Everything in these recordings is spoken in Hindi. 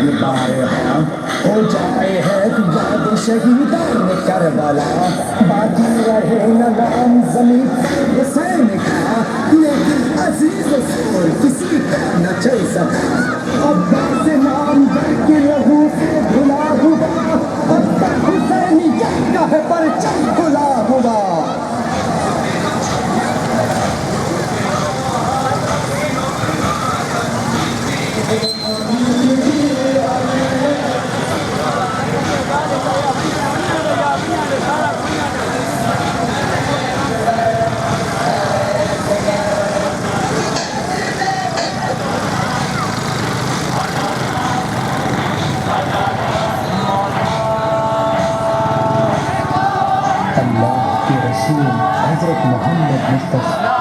ये बारहा हो जाए है याद शहीदान करबला, बाकी रहे न नाम ज़मीन हुसैन का, लेकिन अजीज़ रसूल किसी का न चल सका। अब्बास नाम के लहू से धुला हुआ, अब तक हुसैनियत का है परचम खुला हुआ। हज़रत मोहम्मद मुस्तफ़ा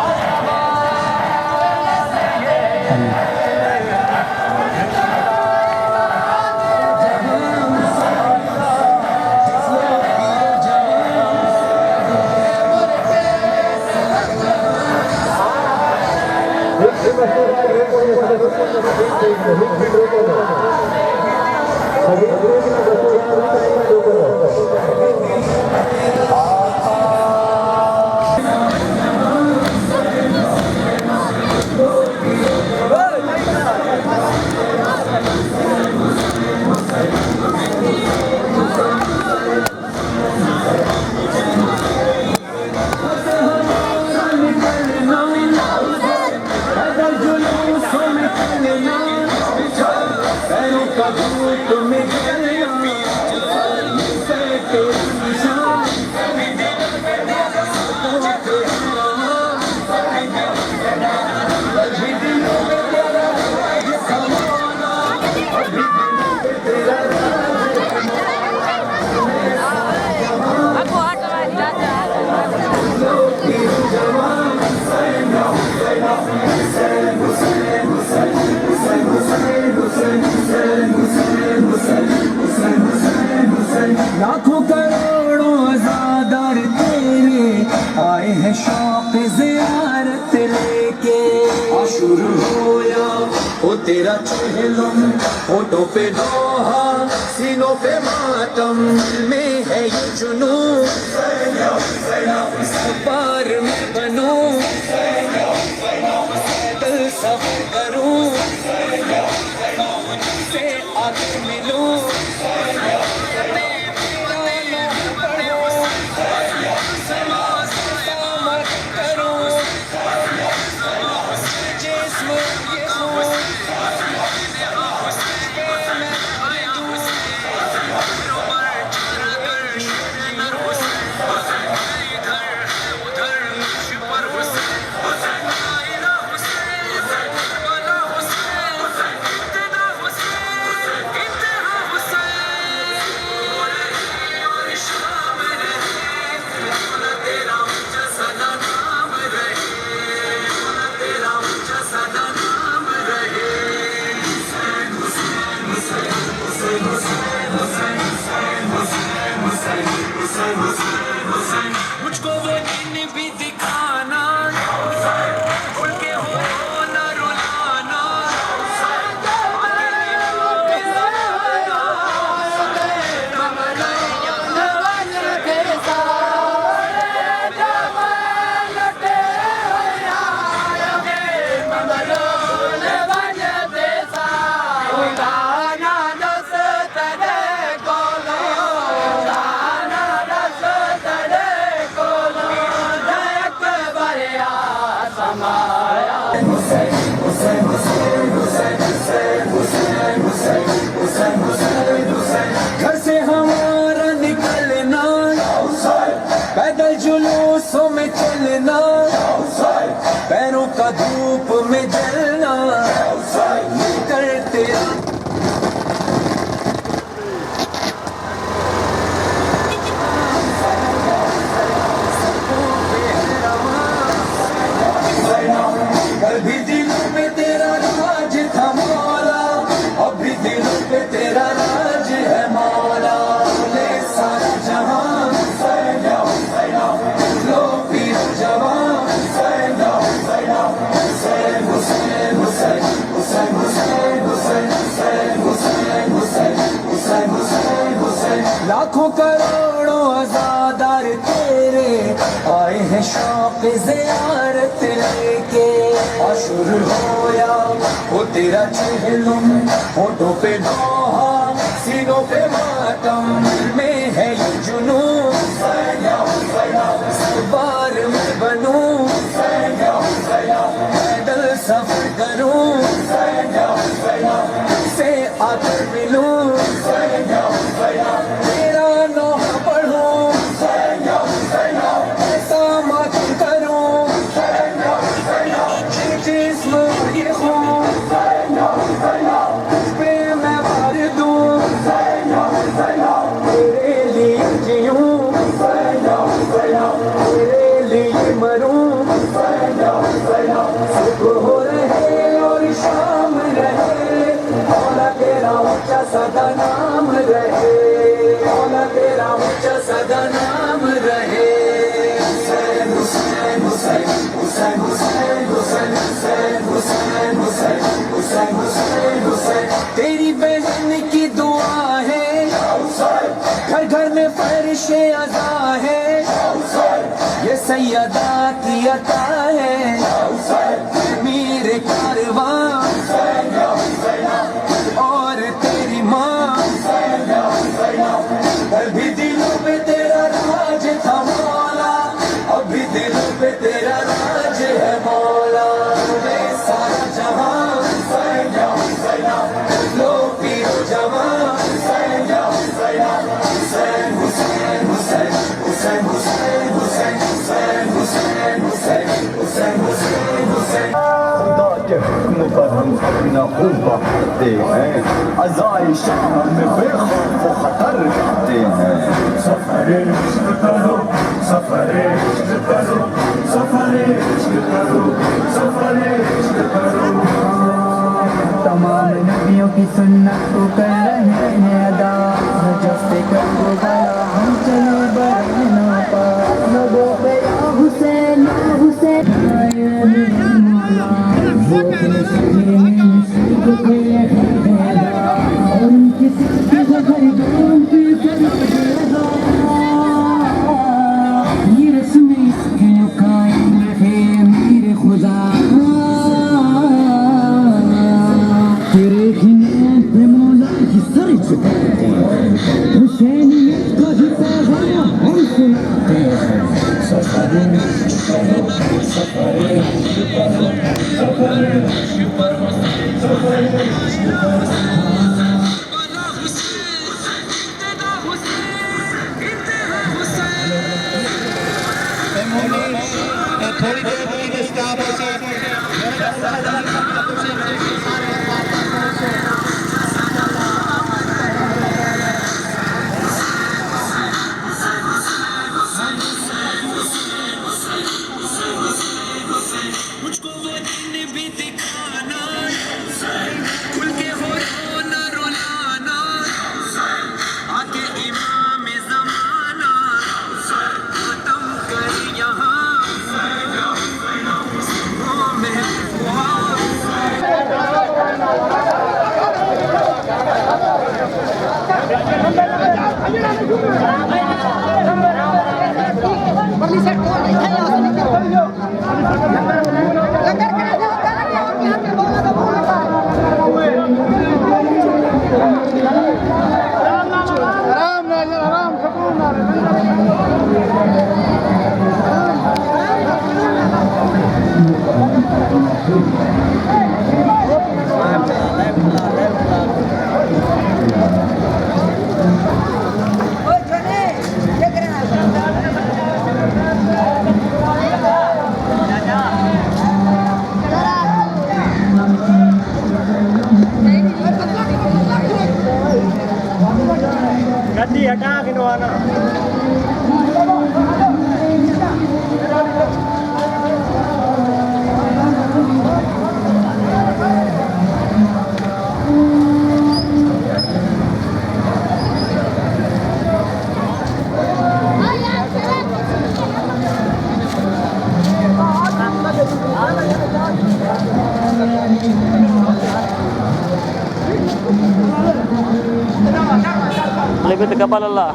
लाखों करोड़ों अज़ादार तेरे आए हैं शौक़ ज़ियारत लेके। शुरू होया हो तेरा चहलम, होठों पे नौहा सीनों पे मातम, में है ये जुनून पार में बनूं, दिल सफ़र करूं से आगे मिलूं। मुझको वो दिन भी दिखाना, भूल के हो ना रुलाना, लाखों करोड़ों आजादार तेरे आए हैं शौक ज़ियारत लेके। आशुर होया वो तेरा चेहलुम, होठों पे लोहा सीनों पे मातम, में है ये जुनून बार में बनूं, पैदल सफर करूं, से आकर मिलूं, तेरा नौहा पढ़ूं, ऐसा मत करूं, जिस्म ये खून पे मैं भर दूं, तेरे लिए जीऊं, तेरे लिए मरूं, सुबह हो रहे और शाम रहे, मौला तेरा ऊंचा सदा नाम रहे, मौला तेरा ऊंचा सदा नाम रहे। हुसैन हुसैन हुसैन हुसैन हुसैन हुसैन हुसैन हुसैन हुसैन हुसैन हुसैन, तेरी बहन की दुआ है, घर घर में फरिशे अज़ा है, ये सैयदा की अता है, मेरे कारवां और तेरी माँ, अभी दिलों पे तेरा राज था मौला, अभी दिलों पे तेरा राज है मौला, ये सारा जहां लो पीरो जवां, हुसैन हुसैन हुसैन हुसैन हुसैन हुसैन हुसैन हुसैन हुसैन हुसैन हुसैन। खुदा के हुक्म पर हम अपना खूब बढ़ाते हैं, अज़ाए शाम में बेखौफ व खतर करते हैं। सफरे इश्क करो, सफरे इश्क करो, सफरे इश्क करो, सफरे इश्क करो। तमाम नबियों की सुन्नत को कर रहे हैं अदा, जब से कर वो बड़ा हम चले बड़े ना पा, लोगों पे या हुसैन या हुसैन, आए मेरे मौला वो तेरे सजदे में नसीब थे अदा, और उनकी सिक्की को खरीदों की ये रस्म इसके कायम रहे मेरे खुदा, तेरे खिलाफ पे मौला की सर झुकाते हैं, हुसैनियत का ही पैगाम हम सुनाते हैं। सफरे करो, सफरे करो, सफरे करो, सफरे थोड़ी देर की स्टाफ मुझको वो दिन भी दिखाना, खुल के हो रोना रुलाना, आके इमाम ज़माना खत्म कर यहाँ में गद्दी हटा के नवाना। Lebih tegak Allah.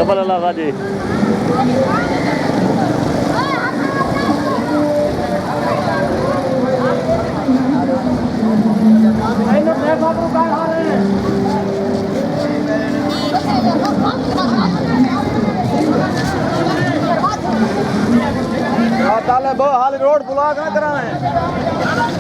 कबल अल्लाह गाजी ताले बहुत हाल रोड ब्लॉक ना करावे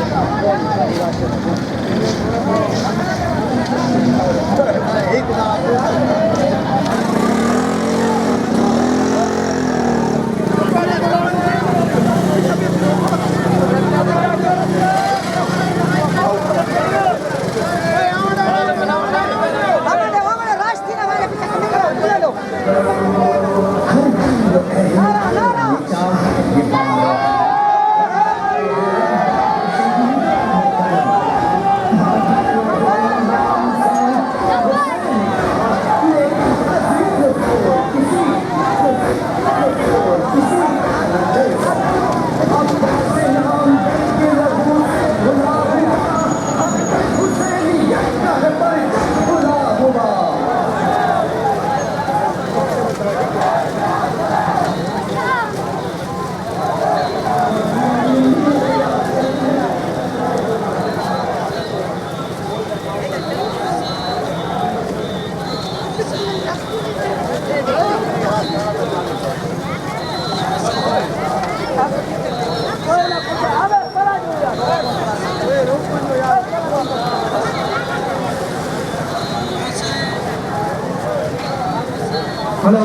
हेलो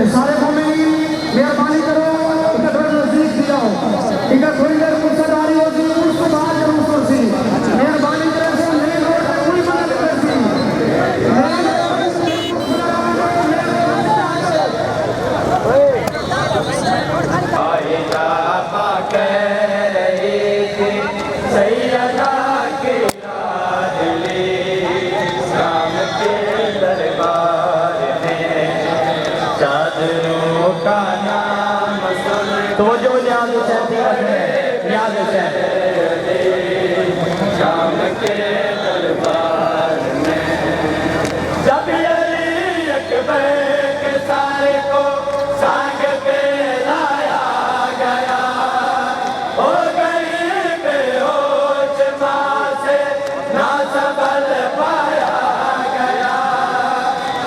सारे मोमिनीन मेहरबानी करो इधर थोड़ा नजदीक भी जाओ इधर थोड़ी देर फुर्सत आ रही होगी उसके बाद जरूर कुर्सी मेहरबानी करे से मेन रोड पर कोई मदद करती तो वो जो न्याज हुसैन न्याज हुसैन शाम के दरबार में जब अली अकबर के सारे को सांग पे लाया गया हो गई बेहोश मां से ना संभल पाया गया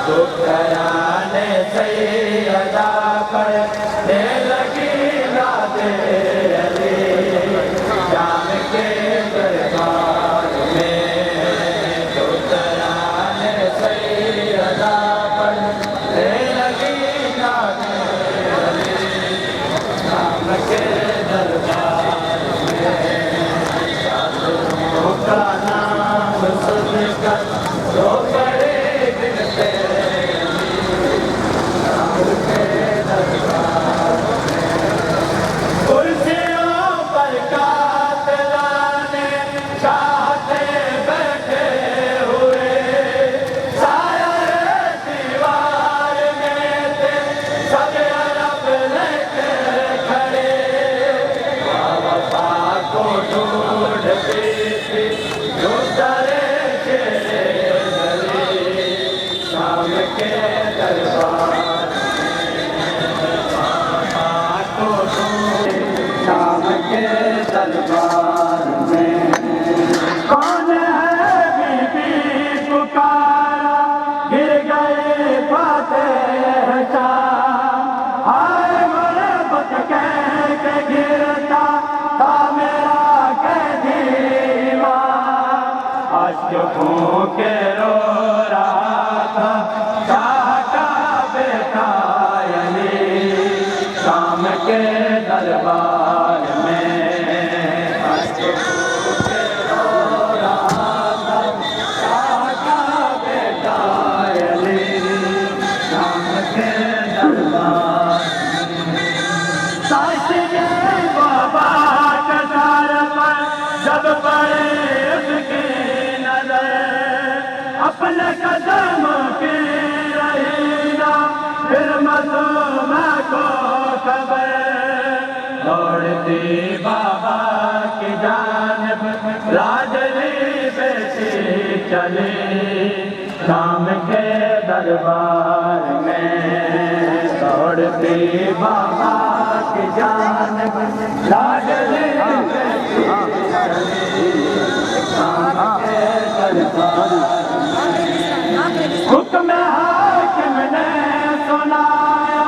तो कराने सही अदा पढ़ने लगी शाम के दरबार में तो तराने सही अदा पढ़ने लगी शाम के दरबार में शादियों का नाम सुनकर रो पड़े गिनते शाम के दरबार दरबार में कौन है बीबी पुकारा गिर गए फतेह शाह हाय मोहब्बत कह के गिरता था मेरा कैदीवा अश्कों के रो रहा था शाह का बेटा अली शाम के दरबार में कसम के रहीना फिर मज़लूम को खबर दौड़ती बाबा की जानिब लाडली बेटी चली शाम के दरबार में दौड़ती बाबा की जानिब लाडली बेटी चली शाम के दरबार हुक्म हाकिम ने सुनाया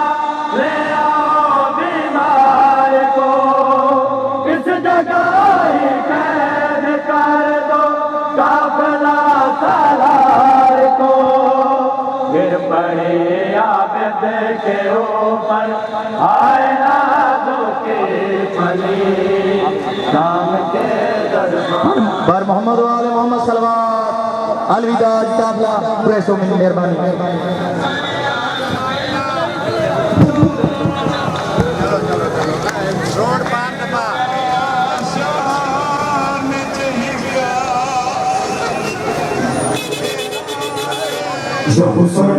ले आओ बीमार को इस जगह ही कैद कर दो काफिला सालार को गिर पड़े आबिद के ऊपर आए नाज़ों की फली शाम के दरबार बर मोहम्मद वाले मोहम्मद सलवात अलविदा काफिला प्रेसों में मेहरबानी रोड पार दबा Ya Hussein,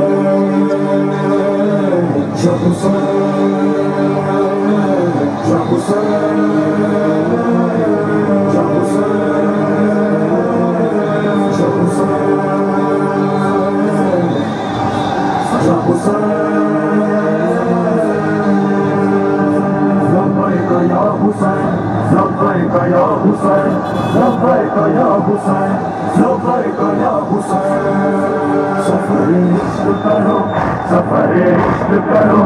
Ya Hussein, Ya Hussein, Ya Hussein, Ya Hussein, Ya Hussein. Labbaik ya Hussein, Labbaik ya Hussein, Labbaik ya Hussein, Labbaik ya Hussein. सफर इश्क करो